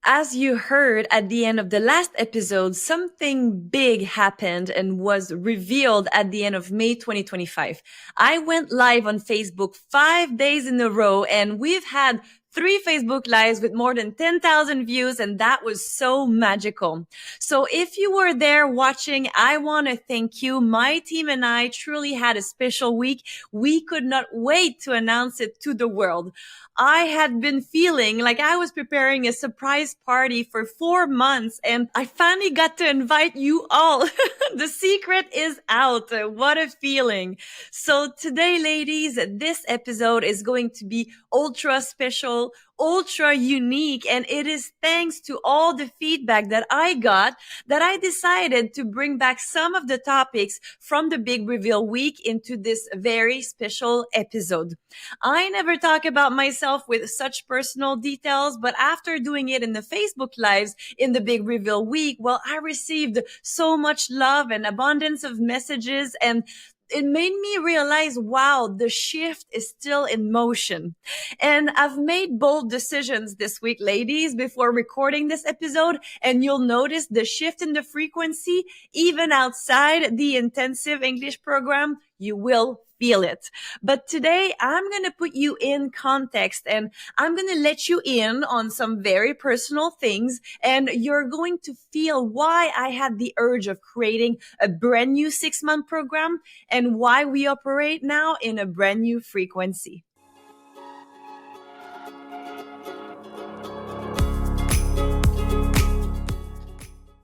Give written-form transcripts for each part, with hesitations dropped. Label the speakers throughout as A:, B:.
A: As you heard at the end of the last episode, something big happened and was revealed at the end of May 2025. I went live on Facebook 5 days in a row, and we've had 3 Facebook Lives with more than 10,000 views, and that was so magical. So if you were there watching, I want to thank you. My team and I truly had a special week. We could not wait to announce it to the world. I had been feeling like I was preparing a surprise party for 4 months, and I finally got to invite you all. The secret is out. What a feeling. So today, ladies, this episode is going to be ultra special, ultra unique, and it is thanks to all the feedback that I got that I decided to bring back some of the topics from the big reveal week into this very special episode. I never talk about myself with such personal details, but after doing it in the Facebook Lives in the big reveal week, well, I received so much love and abundance of messages, and it made me realize, wow, the shift is still in motion. And I've made bold decisions this week, ladies, before recording this episode. And you'll notice the shift in the frequency, even outside the intensive English program, you will feel it. But today I'm going to put you in context, and I'm going to let you in on some very personal things, and you're going to feel why I had the urge of creating a brand new 6-month program and why we operate now in a brand new frequency.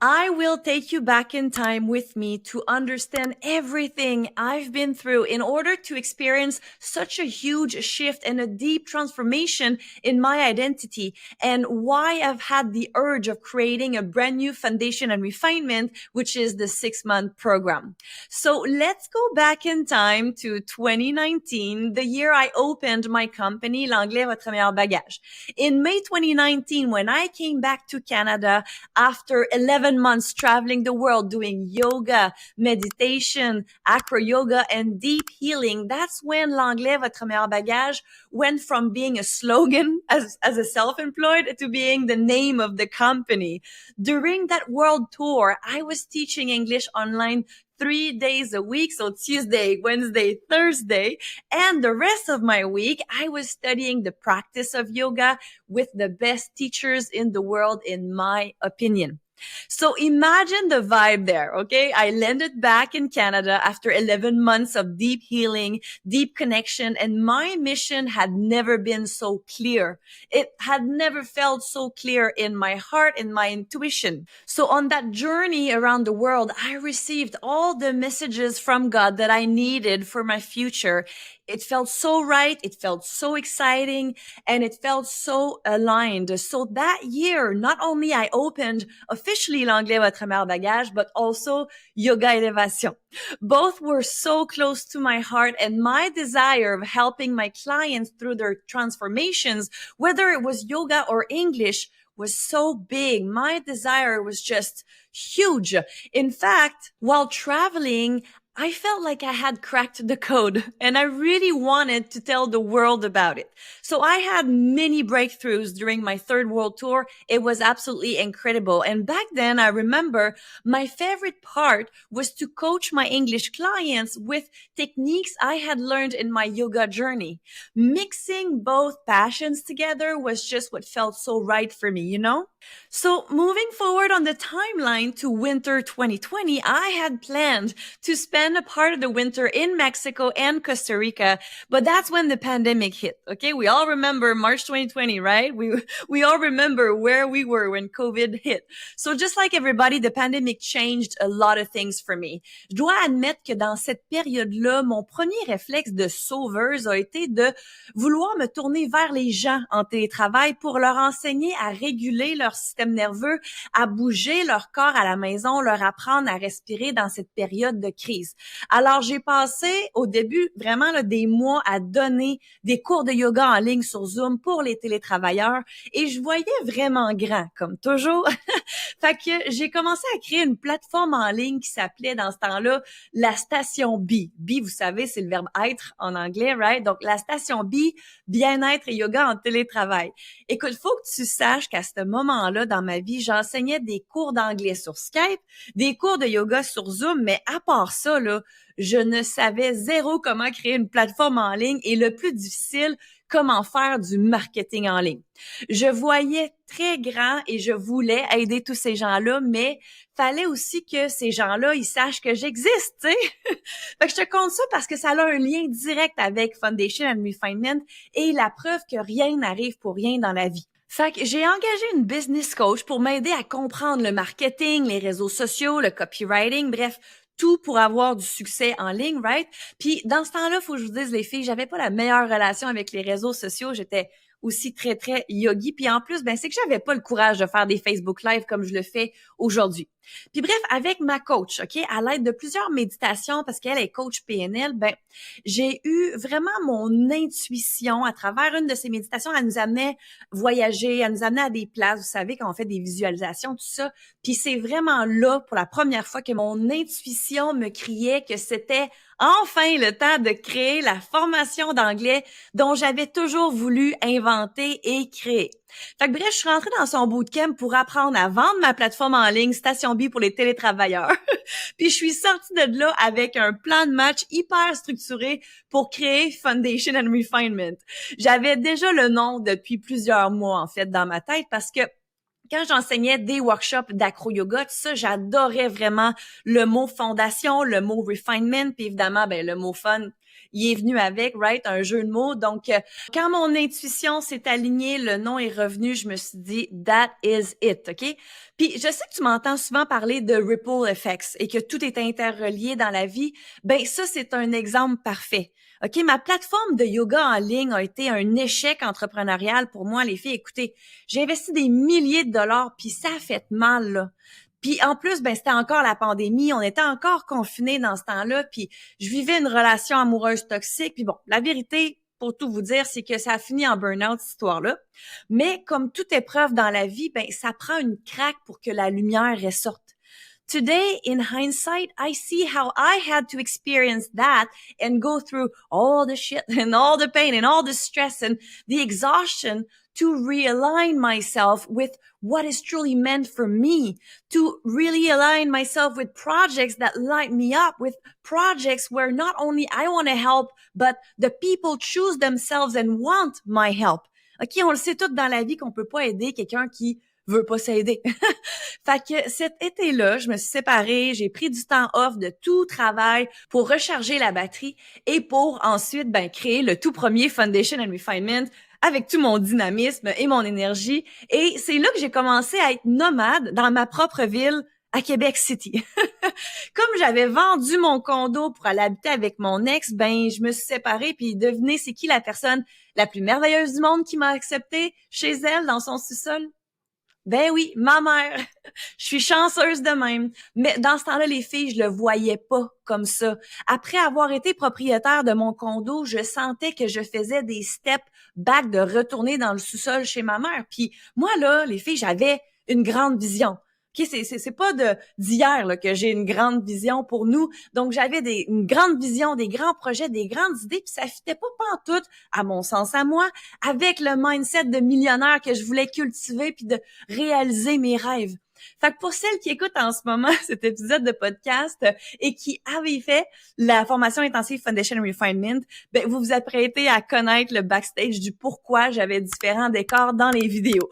A: I will take you back in time with me to understand everything I've been through in order to experience such a huge shift and a deep transformation in my identity, and why I've had the urge of creating a brand new foundation and refinement, which is the 6-month program. So let's go back in time to 2019, the year I opened my company, l'anglais, votre meilleur bagage. In May 2019, when I came back to Canada after 11 months traveling the world doing yoga, meditation, acro yoga, and deep healing, that's when l'anglais, votre meilleur bagage went from being a slogan as a self-employed to being the name of the company. During that world tour, I was teaching English online 3 days a week. So Tuesday, Wednesday, Thursday, and the rest of my week, I was studying the practice of yoga with the best teachers in the world, in my opinion. So imagine the vibe there, okay? I landed back in Canada after 11 months of deep healing, deep connection, and my mission had never been so clear. It had never felt so clear in my heart and my intuition. So on that journey around the world, I received all the messages from God that I needed for my future. It felt so right. It felt so exciting, and it felt so aligned. So that year, not only I opened officially l'anglais, votre meilleur bagage, but also yoga elevation. Both were so close to my heart, and my desire of helping my clients through their transformations, whether it was yoga or English, was so big. My desire was just huge. In fact, while traveling, I felt like I had cracked the code, and I really wanted to tell the world about it. So I had many breakthroughs during my 3rd world tour. It was absolutely incredible. And back then, I remember my favorite part was to coach my English clients with techniques I had learned in my yoga journey. Mixing both passions together was just what felt so right for me, you know? So moving forward on the timeline to winter 2020, I had planned to spend a part of the winter in Mexico and Costa Rica, but that's when the pandemic hit. Okay, we all remember March 2020, right? We all remember where we were when COVID hit. So just like everybody, the pandemic changed a lot of things for me. Je dois admettre que dans cette période-là, mon premier réflexe de sauveuse a été de vouloir me tourner vers les gens en télétravail pour leur enseigner à réguler leur système nerveux, à bouger leur corps à la maison, leur apprendre à respirer dans cette période de crise. Alors, j'ai passé au début vraiment là, des mois à donner des cours de yoga en ligne sur Zoom pour les télétravailleurs, et je voyais vraiment grand, comme toujours. Fait que j'ai commencé à créer une plateforme en ligne qui s'appelait dans ce temps-là la station B. B, vous savez, c'est le verbe être en anglais, right? Donc, la station B, bien-être et yoga en télétravail. Écoute, faut que tu saches qu'à ce moment temps-là dans ma vie, j'enseignais des cours d'anglais sur Skype, des cours de yoga sur Zoom, mais à part ça, là, je ne savais zéro comment créer une plateforme en ligne et le plus difficile, comment faire du marketing en ligne. Je voyais très grand et je voulais aider tous ces gens-là, mais fallait aussi que ces gens-là, ils sachent que j'existe, tu sais. Fait que je te compte ça parce que ça a un lien direct avec Foundation and Refinement et la preuve que rien n'arrive pour rien dans la vie. Fait que j'ai engagé une business coach pour m'aider à comprendre le marketing, les réseaux sociaux, le copywriting, bref, tout pour avoir du succès en ligne, right? Puis dans ce temps-là, faut que je vous dise les filles, j'avais pas la meilleure relation avec les réseaux sociaux, j'étais aussi très très yogi, puis en plus c'est que j'avais pas le courage de faire des Facebook Live comme je le fais aujourd'hui. Puis bref, avec ma coach, OK, à l'aide de plusieurs méditations parce qu'elle est coach PNL, j'ai eu vraiment mon intuition à travers une de ces méditations, elle nous amenait voyager, elle nous amenait à des places, vous savez quand on fait des visualisations tout ça, puis c'est vraiment là pour la première fois que mon intuition me criait que c'était enfin le temps de créer la formation d'anglais dont j'avais toujours voulu inventer et créer. Fait que bref, je suis rentrée dans son bootcamp pour apprendre à vendre ma plateforme en ligne Station B pour les télétravailleurs. Puis je suis sortie de là avec un plan de match hyper structuré pour créer Foundation and Refinement. J'avais déjà le nom depuis plusieurs mois en fait dans ma tête parce que quand j'enseignais des workshops d'acro-yoga, tout ça, j'adorais vraiment le mot fondation, le mot refinement, puis évidemment, le mot fun, il est venu avec, right, un jeu de mots. Donc, quand mon intuition s'est alignée, le nom est revenu, je me suis dit, that is it, OK? Puis, je sais que tu m'entends souvent parler de ripple effects et que tout est interrelié dans la vie. Ça, c'est un exemple parfait. OK, ma plateforme de yoga en ligne a été un échec entrepreneurial pour moi, les filles. Écoutez, j'ai investi des milliers de dollars, puis ça a fait mal, là. Puis en plus, c'était encore la pandémie, on était encore confinés dans ce temps-là, puis je vivais une relation amoureuse toxique. Puis bon, la vérité, pour tout vous dire, c'est que ça a fini en burn-out, cette histoire-là. Mais comme toute épreuve dans la vie, ça prend une craque pour que la lumière ressorte. Today, in hindsight, I see how I had to experience that and go through all the shit and all the pain and all the stress and the exhaustion to realign myself with what is truly meant for me, to really align myself with projects that light me up, with projects where not only I want to help, but the people choose themselves and want my help. OK, on le sait tout dans la vie qu'on peut pas aider quelqu'un qui veut pas s'aider. Fait que cet été-là, je me suis séparée, j'ai pris du temps off de tout travail pour recharger la batterie et pour ensuite créer le tout premier Foundation and Refinement avec tout mon dynamisme et mon énergie. Et c'est là que j'ai commencé à être nomade dans ma propre ville à Québec City. Comme j'avais vendu mon condo pour aller habiter avec mon ex, je me suis séparée, puis devinez c'est qui la personne la plus merveilleuse du monde qui m'a acceptée chez elle dans son sous-sol? Oui, ma mère. Je suis chanceuse de même. Mais dans ce temps-là, les filles, je le voyais pas comme ça. Après avoir été propriétaire de mon condo, je sentais que je faisais des steps back de retourner dans le sous-sol chez ma mère. Puis moi, là, les filles, j'avais une grande vision. OK, c'est pas d'hier là, que j'ai une grande vision pour nous. Donc, j'avais une grande vision, des grands projets, des grandes idées, puis ça fitait pas pantoute, à mon sens à moi, avec le mindset de millionnaire que je voulais cultiver puis de réaliser mes rêves. Fait que pour celles qui écoutent en ce moment cet épisode de podcast et qui avaient fait la formation intensive Foundation Refinement, vous vous apprêtez à connaître le backstage du pourquoi j'avais différents décors dans les vidéos.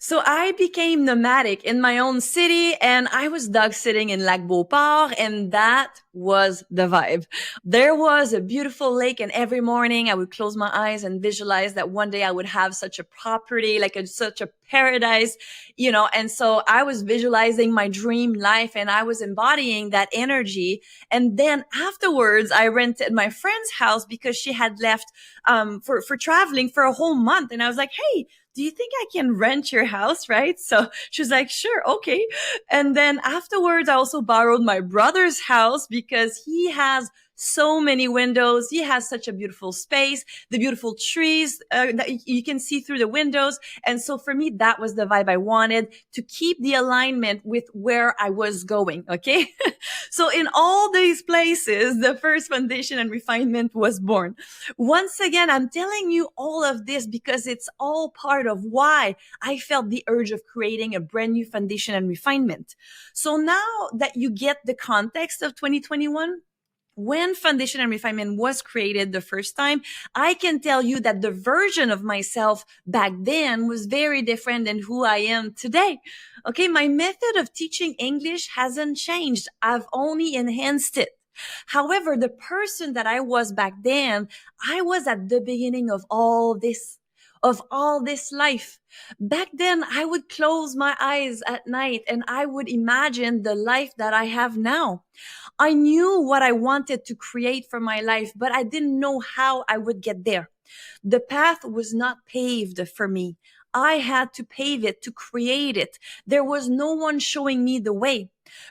A: So I became nomadic in my own city and I was dog sitting in Lac Beauport and that was the vibe. There was a beautiful lake and every morning I would close my eyes and visualize that one day I would have such a property, such a paradise, and so I was visualizing my dream life and I was embodying that energy. And then afterwards I rented my friend's house because she had left, for traveling for a whole month. And I was like, hey, do you think I can rent your house, right? So she was like, sure, okay. And then afterwards, I also borrowed my brother's house because he has so many windows. He has such a beautiful space, the beautiful trees that you can see through the windows. And so for me, that was the vibe I wanted, to keep the alignment with where I was going. Okay. So in all these places, the first foundation and refinement was born. Once again, I'm telling you all of this because it's all part of why I felt the urge of creating a brand new foundation and refinement. So now that you get the context of 2021, when foundation and refinement was created the first time, I can tell you that the version of myself back then was very different than who I am today. Okay, my method of teaching English hasn't changed. I've only enhanced it. However, the person that I was back then, I was at the beginning of all this life. Back then, I would close my eyes at night and I would imagine the life that I have now. I knew what I wanted to create for my life, but I didn't know how I would get there. The path was not paved for me. I had to pave it, to create it. There was no one showing me the way.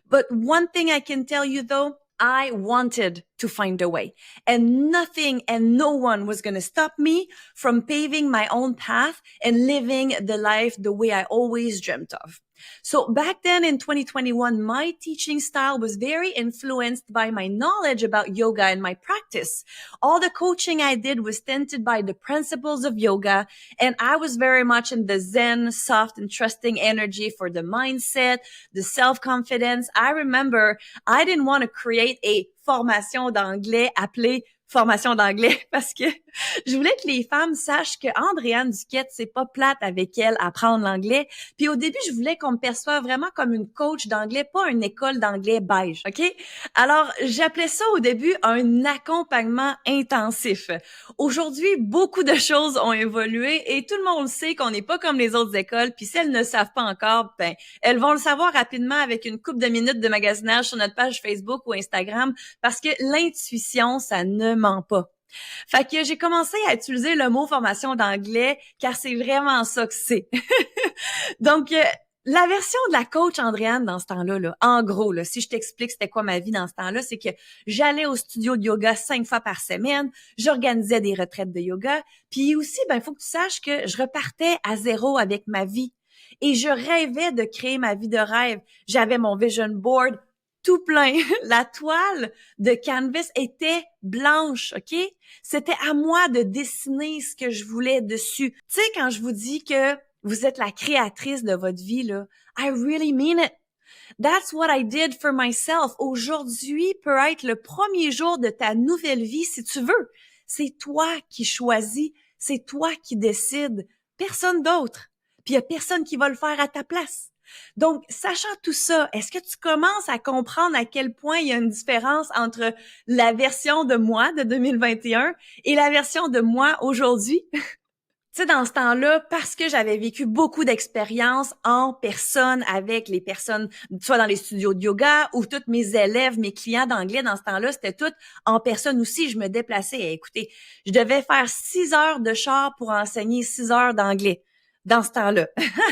A: But one thing I can tell you though, I wanted to find a way, and nothing and no one was going to stop me from paving my own path and living the life the way I always dreamt of. So back then in 2021, my teaching style was very influenced by my knowledge about yoga and my practice. All the coaching I did was tinted by the principles of yoga, and I was very much in the Zen, soft and trusting energy for the mindset, the self-confidence. I remember I didn't want to create a formation d'anglais appelée formation d'anglais parce que je voulais que les femmes sachent que Andréane Duquette, c'est pas plate avec elle apprendre l'anglais. Puis au début, je voulais qu'on me perçoive vraiment comme une coach d'anglais, pas une école d'anglais beige, OK? Alors, j'appelais ça au début un accompagnement intensif. Aujourd'hui, beaucoup de choses ont évolué et tout le monde sait qu'on n'est pas comme les autres écoles. Puis si elles ne le savent pas encore, ben, elles vont le savoir rapidement avec une couple de minutes de magasinage sur notre page Facebook ou Instagram parce que l'intuition, ça ne ment pas. Fait que j'ai commencé à utiliser le mot formation d'anglais car c'est vraiment ça que c'est. Donc, la version de la coach Andréane dans ce temps-là, là, en gros, là, si je t'explique c'était quoi ma vie dans ce temps-là, c'est que j'allais au studio de yoga 5 fois par semaine, j'organisais des retraites de yoga, puis aussi, ben, faut que tu saches que je repartais à zéro avec ma vie. Et je rêvais de créer ma vie de rêve. J'avais mon vision board tout plein. La toile de canvas était blanche, OK? C'était à moi de dessiner ce que je voulais dessus. Tu sais, quand je vous dis que vous êtes la créatrice de votre vie, là, I really mean it. That's what I did for myself. Aujourd'hui peut être le premier jour de ta nouvelle vie si tu veux. C'est toi qui choisis, c'est toi qui décides, personne d'autre. Puis il y a personne qui va le faire à ta place. Donc, sachant tout ça, est-ce que tu commences à comprendre à quel point il y a une différence entre la version de moi de 2021 et la version de moi aujourd'hui? Tu sais, dans ce temps-là, parce que j'avais vécu beaucoup d'expériences en personne avec les personnes, soit dans les studios de yoga ou tous mes élèves, mes clients d'anglais, dans ce temps-là, c'était tout en personne aussi. Je me déplaçais. Écoutez, je devais faire 6 heures de char pour enseigner 6 heures d'anglais. Dans ce temps-là.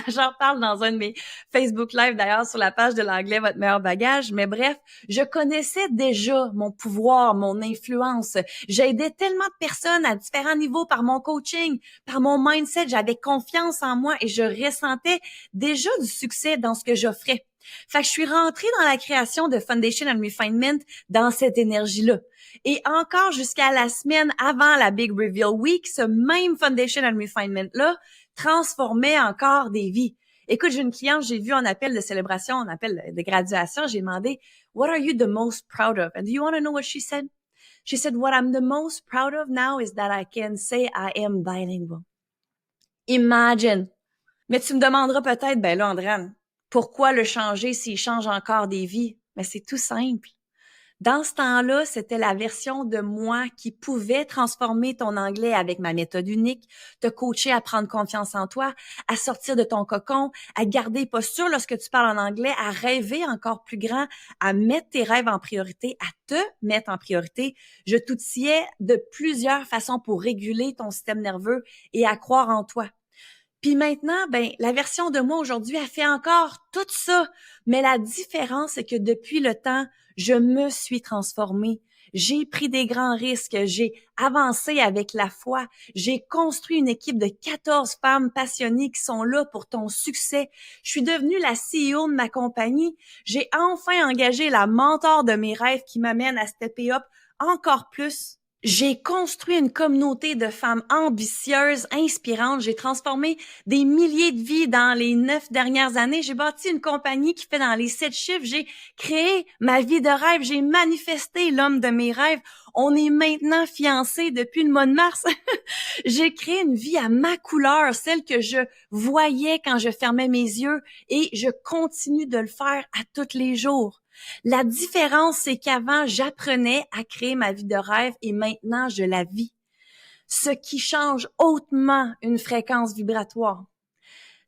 A: J'en parle dans un de mes Facebook Live d'ailleurs sur la page de l'anglais, votre meilleur bagage. Mais bref, je connaissais déjà mon pouvoir, mon influence. J'aidais tellement de personnes à différents niveaux par mon coaching, par mon mindset. J'avais confiance en moi et je ressentais déjà du succès dans ce que j'offrais. Fait que je suis rentrée dans la création de Foundation and Refinement dans cette énergie-là. Et encore jusqu'à la semaine avant la Big Reveal Week, ce même Foundation and Refinement-là transformait encore des vies. Écoute, j'ai une cliente, j'ai vu en appel de célébration, en appel de graduation, j'ai demandé, "What are you the most proud of?" And do you want to know what she said? She said, "What I'm the most proud of now is that I can say I am bilingual." Imagine. Mais tu me demanderas peut-être, ben là, Andréane, pourquoi le changer s'il change encore des vies? Mais c'est tout simple. Dans ce temps-là, c'était la version de moi qui pouvait transformer ton anglais avec ma méthode unique, te coacher à prendre confiance en toi, à sortir de ton cocon, à garder posture lorsque tu parles en anglais, à rêver encore plus grand, à mettre tes rêves en priorité, à te mettre en priorité. Je t'outillais de plusieurs façons pour réguler ton système nerveux et à croire en toi. Puis maintenant, ben la version de moi aujourd'hui, elle fait encore tout ça. Mais la différence, c'est que depuis le temps, je me suis transformée. J'ai pris des grands risques, j'ai avancé avec la foi, j'ai construit une équipe de 14 femmes passionnées qui sont là pour ton succès. Je suis devenue la CEO de ma compagnie. J'ai enfin engagé la mentor de mes rêves qui m'amène à stepper up encore plus. J'ai construit une communauté de femmes ambitieuses, inspirantes. J'ai transformé des milliers de vies dans les 9 dernières années. J'ai bâti une compagnie qui fait dans les 7 chiffres. J'ai créé ma vie de rêve. J'ai manifesté l'homme de mes rêves. On est maintenant fiancés depuis le mois de mars. J'ai créé une vie à ma couleur, celle que je voyais quand je fermais mes yeux, et je continue de le faire à tous les jours. La différence, c'est qu'avant, j'apprenais à créer ma vie de rêve et maintenant, je la vis. Ce qui change hautement une fréquence vibratoire.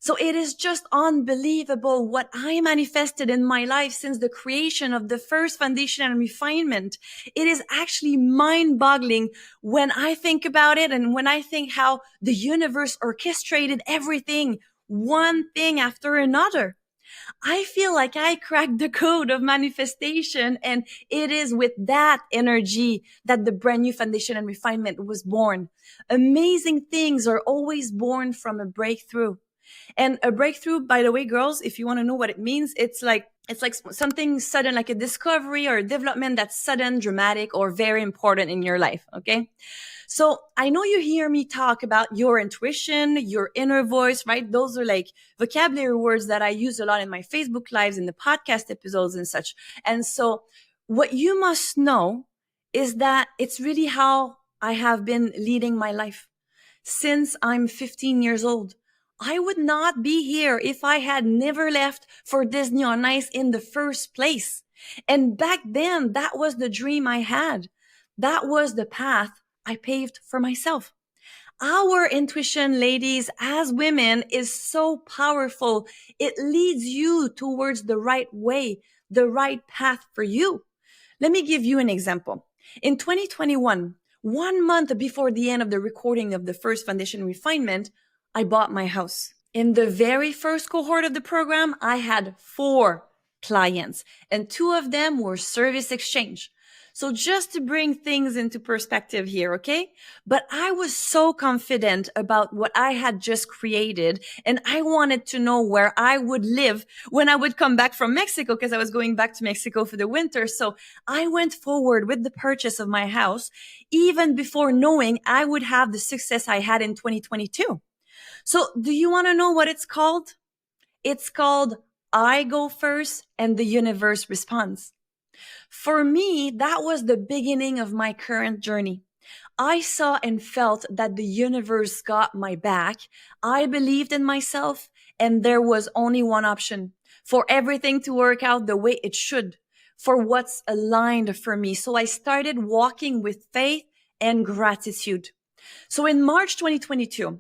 A: So it is just unbelievable what I manifested in my life since the creation of the first foundation and refinement. It is actually mind-boggling when I think about it and when I think how the universe orchestrated everything, one thing after another. I feel like I cracked the code of manifestation, and it is with that energy that the brand new foundation and refinement was born. Amazing things are always born from a breakthrough. And a breakthrough, by the way, girls, if you want to know what it means, it's like something sudden, like a discovery or a development that's sudden, dramatic, or very important in your life. Okay. So I know you hear me talk about your intuition, your inner voice, right? Those are like vocabulary words that I use a lot in my Facebook lives, in the podcast episodes and such. And so what you must know is that it's really how I have been leading my life since I'm 15 years old. I would not be here if I had never left for Disney on Ice in the first place. And back then, that was the dream I had. That was the path I paved for myself. Our intuition, ladies, as women, is so powerful. It leads you towards the right way, the right path for you. Let me give you an example. In 2021, 1 month before the end of the recording of the first foundation refinement, I bought my house. In the very first cohort of the program, I had 4 clients, and 2 of them were service exchange. So just to bring things into perspective here, okay? But I was so confident about what I had just created, and I wanted to know where I would live when I would come back from Mexico, because I was going back to Mexico for the winter. So I went forward with the purchase of my house, even before knowing I would have the success I had in 2022. So do you want to know what it's called? It's called I go first and the universe responds. For me, that was the beginning of my current journey. I saw and felt that the universe got my back. I believed in myself, and there was only one option: for everything to work out the way it should, for what's aligned for me. So I started walking with faith and gratitude. So in March 2022,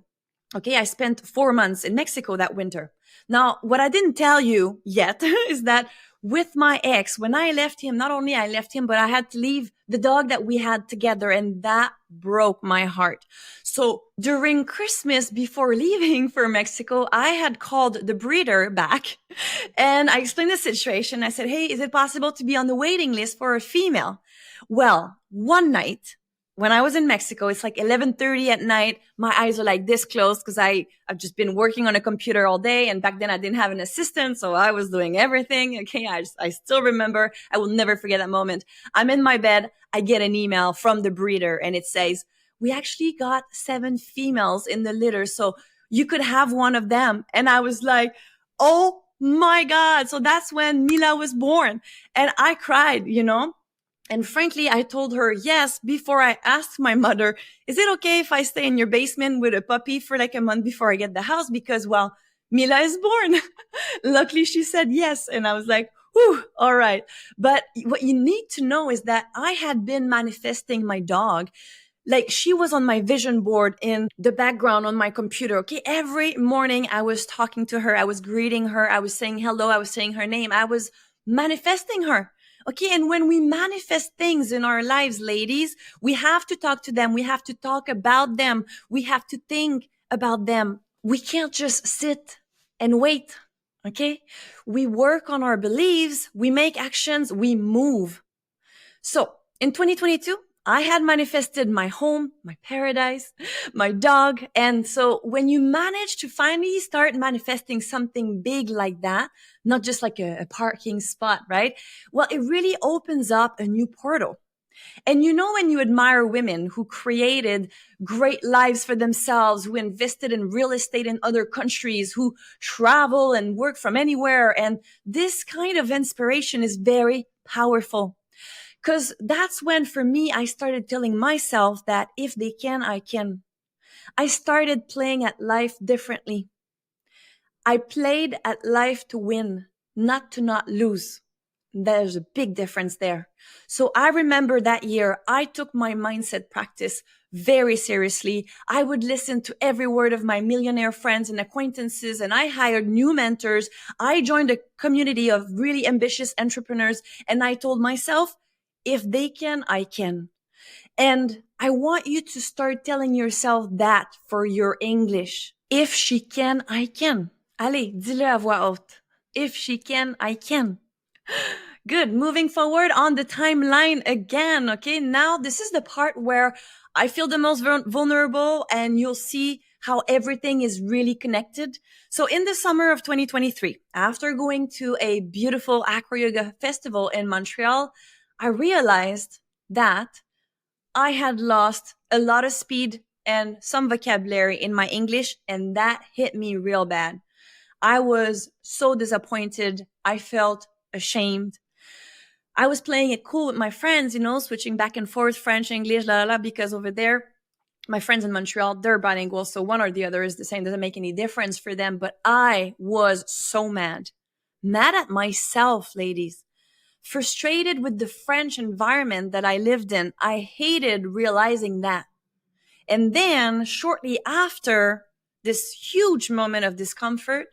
A: okay, I spent 4 months in Mexico that winter. Now, what I didn't tell you yet is that with my ex, when I left him, not only I left him, but I had to leave the dog that we had together, and that broke my heart. So during Christmas, before leaving for Mexico, I had called the breeder back and I explained the situation. I said, hey, is it possible to be on the waiting list for a female? Well, one night, when I was in Mexico, it's like 11:30 at night. My eyes are like this close because I've just been working on a computer all day. And back then I didn't have an assistant. So I was doing everything. Okay. I still remember. I will never forget that moment. I'm in my bed. I get an email from the breeder and it says, we actually got 7 females in the litter. So you could have one of them. And I was like, oh my God. So that's when Mila was born. And I cried, you know. And frankly, I told her yes before I asked my mother, is it okay if I stay in your basement with a puppy for like a month before I get the house? Because, well, Mila is born. Luckily, she said yes. And I was like, whew, all right. But what you need to know is that I had been manifesting my dog. Like, she was on my vision board in the background on my computer. Okay. Every morning I was talking to her. I was greeting her. I was saying hello. I was saying her name. I was manifesting her. Okay. And when we manifest things in our lives, ladies, we have to talk to them. We have to talk about them. We have to think about them. We can't just sit and wait. Okay. We work on our beliefs. We make actions. We move. So In 2022, I had manifested my home, my paradise, my dog. And so when you manage to finally start manifesting something big like that, not just like a parking spot, right? Well, it really opens up a new portal. And you know, when you admire women who created great lives for themselves, who invested in real estate in other countries, who travel and work from anywhere. And this kind of inspiration is very powerful. Because that's when, for me, I started telling myself that if they can, I can. I started playing at life differently. I played at life to win, not to not lose. There's a big difference there. So I remember that year, I took my mindset practice very seriously. I would listen to every word of my millionaire friends and acquaintances, and I hired new mentors. I joined a community of really ambitious entrepreneurs, and I told myself, if they can, I can. And I want you to start telling yourself that for your English. If she can, I can. Allez, dis-le à voix haute. If she can, I can. Good. Moving forward on the timeline again. Okay. Now this is the part where I feel the most vulnerable, and you'll see how everything is really connected. So in the summer of 2023, after going to a beautiful acro yoga festival in Montreal, I realized that I had lost a lot of speed and some vocabulary in my English, and that hit me real bad. I was so disappointed. I felt ashamed. I was playing it cool with my friends, switching back and forth, French, English, because over there, my friends in Montreal, they're bilingual. So one or the other is the same. Doesn't make any difference for them. But I was so mad at myself, ladies. Frustrated with the French environment that I lived in. I hated realizing that. And then shortly after this huge moment of discomfort,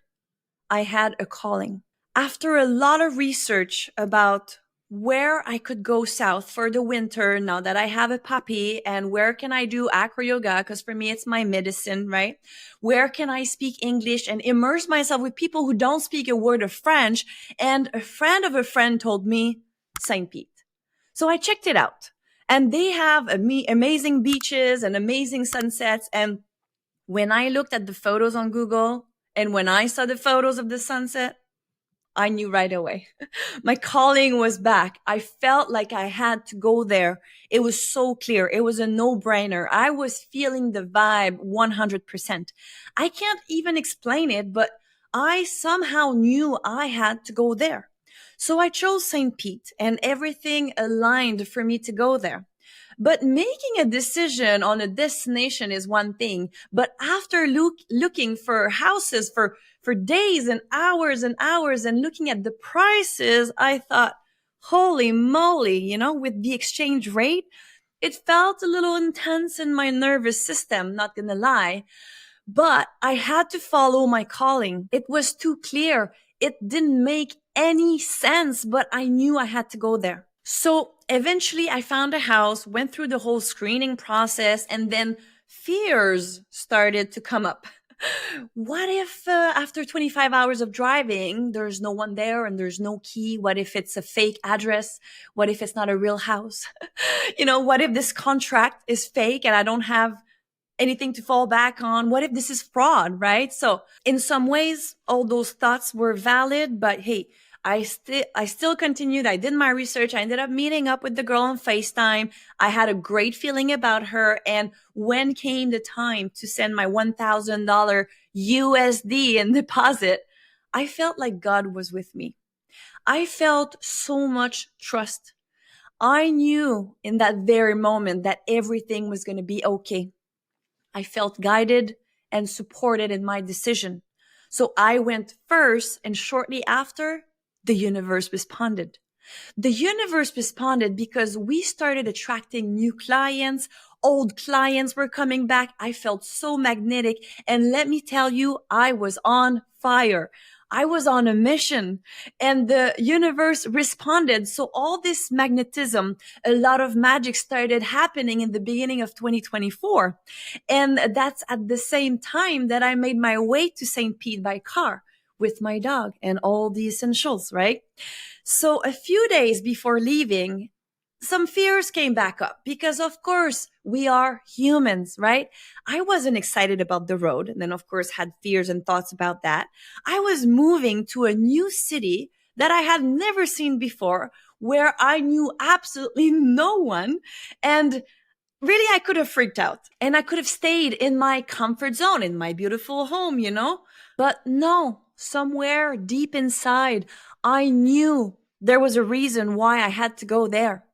A: I had a calling. After a lot of research about where I could go south for the winter now that I have a puppy, and where can I do acro yoga, because for me it's my medicine, right? Where can I speak English and immerse myself with people who don't speak a word of French? And a friend of a friend told me St. Pete. So I checked it out, and they have amazing beaches and amazing sunsets. And when I looked at the photos on Google and when I saw the photos of the sunset, I knew right away. My calling was back. I felt like I had to go there. It was so clear. It was a no-brainer. I was feeling the vibe 100%. I can't even explain it, but I somehow knew I had to go there. So I chose St. Pete, and everything aligned for me to go there. But making a decision on a destination is one thing. But after looking for houses for days and hours and looking at the prices, I thought, holy moly, with the exchange rate, it felt a little intense in my nervous system, not gonna lie. But I had to follow my calling. It was too clear. It didn't make any sense, but I knew I had to go there. So eventually I found a house, went through the whole screening process, and then fears started to come up. What if after 25 hours of driving, there's no one there and there's no key? What if it's a fake address? What if it's not a real house? What if this contract is fake and I don't have anything to fall back on? What if this is fraud, right? So in some ways, all those thoughts were valid, but hey, I still continued. I did my research. I ended up meeting up with the girl on FaceTime. I had a great feeling about her. And when came the time to send my $1,000 USD in deposit, I felt like God was with me. I felt so much trust. I knew in that very moment that everything was going to be okay. I felt guided and supported in my decision. So I went first, and shortly after, the universe responded. The universe responded because we started attracting new clients. Old clients were coming back. I felt so magnetic. And let me tell you, I was on fire. I was on a mission, and the universe responded. So all this magnetism, a lot of magic started happening in the beginning of 2024. And that's at the same time that I made my way to St. Pete by car with my dog and all the essentials, right? So a few days before leaving, some fears came back up because of course we are humans, right? I wasn't excited about the road and then of course had fears and thoughts about that. I was moving to a new city that I had never seen before where I knew absolutely no one. And really, I could have freaked out and I could have stayed in my comfort zone, in my beautiful home, But no, somewhere deep inside, I knew there was a reason why I had to go there.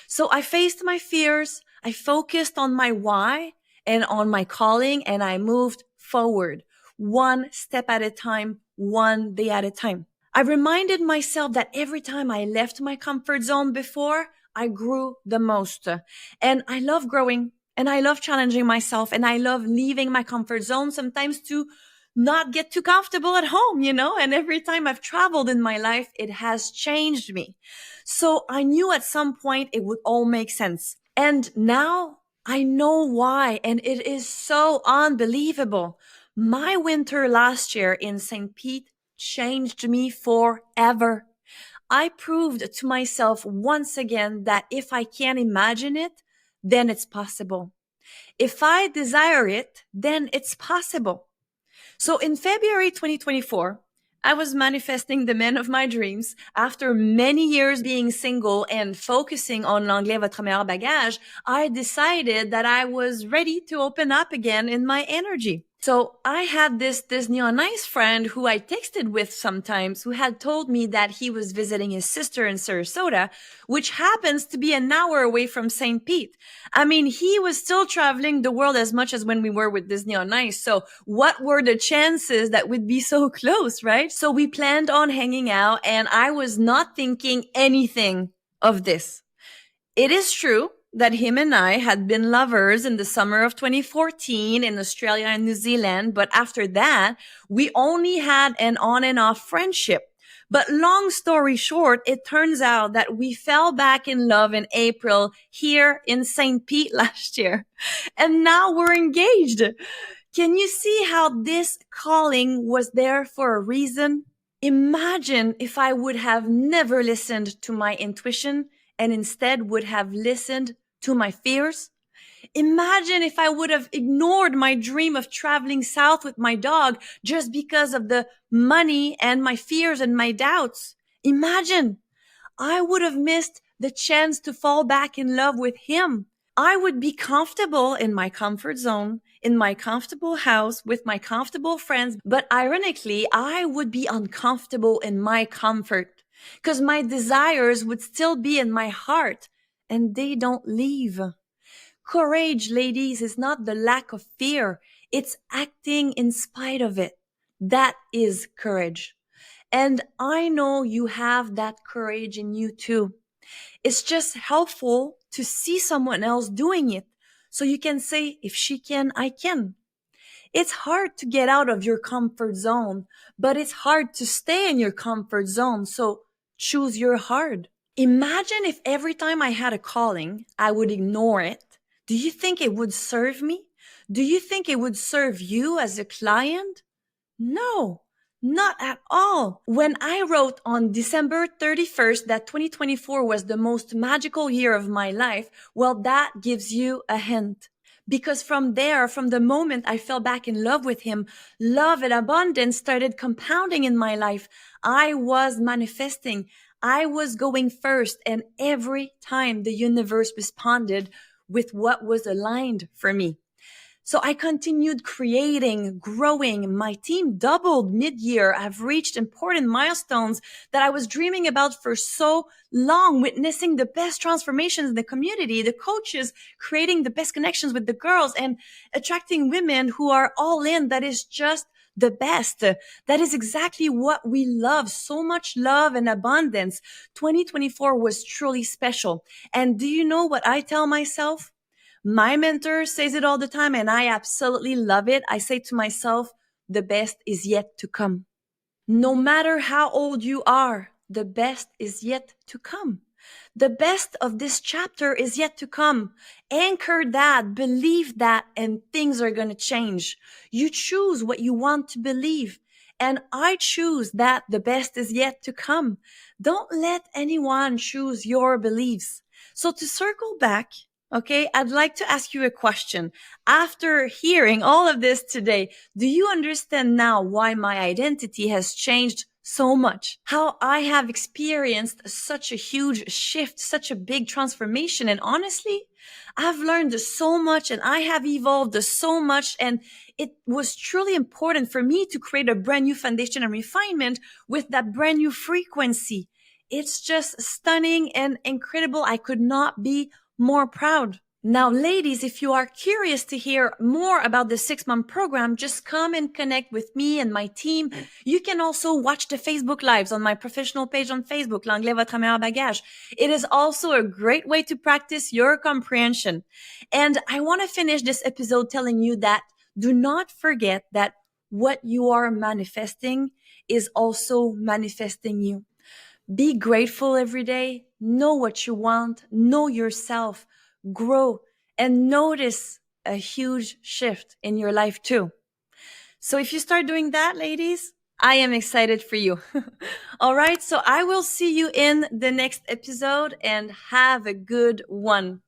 A: So I faced my fears. I focused on my why and on my calling, and I moved forward one step at a time, one day at a time. I reminded myself that every time I left my comfort zone before, I grew the most. And I love growing and I love challenging myself and I love leaving my comfort zone sometimes to not get too comfortable at home, and every time I've traveled in my life, it has changed me. So I knew at some point it would all make sense. And now I know why. And it is so unbelievable. My winter last year in St. Pete changed me forever. I proved to myself once again that if I can imagine it, then it's possible. If I desire it, then it's possible. So in February 2024, I was manifesting the man of my dreams. After many years being single and focusing on l'anglais, votre meilleur bagage, I decided that I was ready to open up again in my energy. So I had this Disney on Ice friend who I texted with sometimes who had told me that he was visiting his sister in Sarasota, which happens to be an hour away from St. Pete. I mean, he was still traveling the world as much as when we were with Disney on Ice. So what were the chances that we'd be so close, right? So we planned on hanging out and I was not thinking anything of this. It is true that him and I had been lovers in the summer of 2014 in Australia and New Zealand. But after that, we only had an on and off friendship. But long story short, it turns out that we fell back in love in April here in St. Pete last year. And now we're engaged. Can you see how this calling was there for a reason? Imagine if I would have never listened to my intuition and instead would have listened to my fears. Imagine if I would have ignored my dream of traveling south with my dog just because of the money and my fears and my doubts. Imagine I would have missed the chance to fall back in love with him. I would be comfortable in my comfort zone, in my comfortable house with my comfortable friends. But ironically, I would be uncomfortable in my comfort because my desires would still be in my heart and they don't leave. Courage, ladies, is not the lack of fear. It's acting in spite of it. That is courage. And I know you have that courage in you too. It's just helpful to see someone else doing it so you can say, if she can, I can. It's hard to get out of your comfort zone, but it's hard to stay in your comfort zone. So choose your hard. Imagine if every time I had a calling, I would ignore it. Do you think it would serve me? Do you think it would serve you as a client? No, not at all. When I wrote on December 31st that 2024 was the most magical year of my life, well, that gives you a hint. Because from there, from the moment I fell back in love with him, love and abundance started compounding in my life. I was manifesting. I was going first. And every time the universe responded with what was aligned for me. So I continued creating, growing. My team doubled mid-year. I've reached important milestones that I was dreaming about for so long, witnessing the best transformations in the community, the coaches creating the best connections with the girls and attracting women who are all in. That is just the best. That is exactly what we love. So much love and abundance. 2024 was truly special. And do you know what I tell myself? My mentor says it all the time and I absolutely love it. I say to myself, the best is yet to come. No matter how old you are, the best is yet to come. The best of this chapter is yet to come. Anchor that, believe that, and things are going to change. You choose what you want to believe. And I choose that the best is yet to come. Don't let anyone choose your beliefs. So to circle back, okay, I'd like to ask you a question. After hearing all of this today, do you understand now why my identity has changed so much? How I have experienced such a huge shift, such a big transformation. And honestly, I've learned so much and I have evolved so much. And it was truly important for me to create a brand new foundation and refinement with that brand new frequency. It's just stunning and incredible. I could not be more proud. Now, ladies, if you are curious to hear more about the 6-month program, just come and connect with me and my team. You can also watch the Facebook Lives on my professional page on Facebook, l'anglais, votre, meilleur, bagage. It is also a great way to practice your comprehension. And I want to finish this episode telling you that do not forget that what you are manifesting is also manifesting you. Be grateful every day. Know what you want. Know yourself. Grow and notice a huge shift in your life too. So if you start doing that, ladies, I am excited for you. All right. So I will see you in the next episode and have a good one.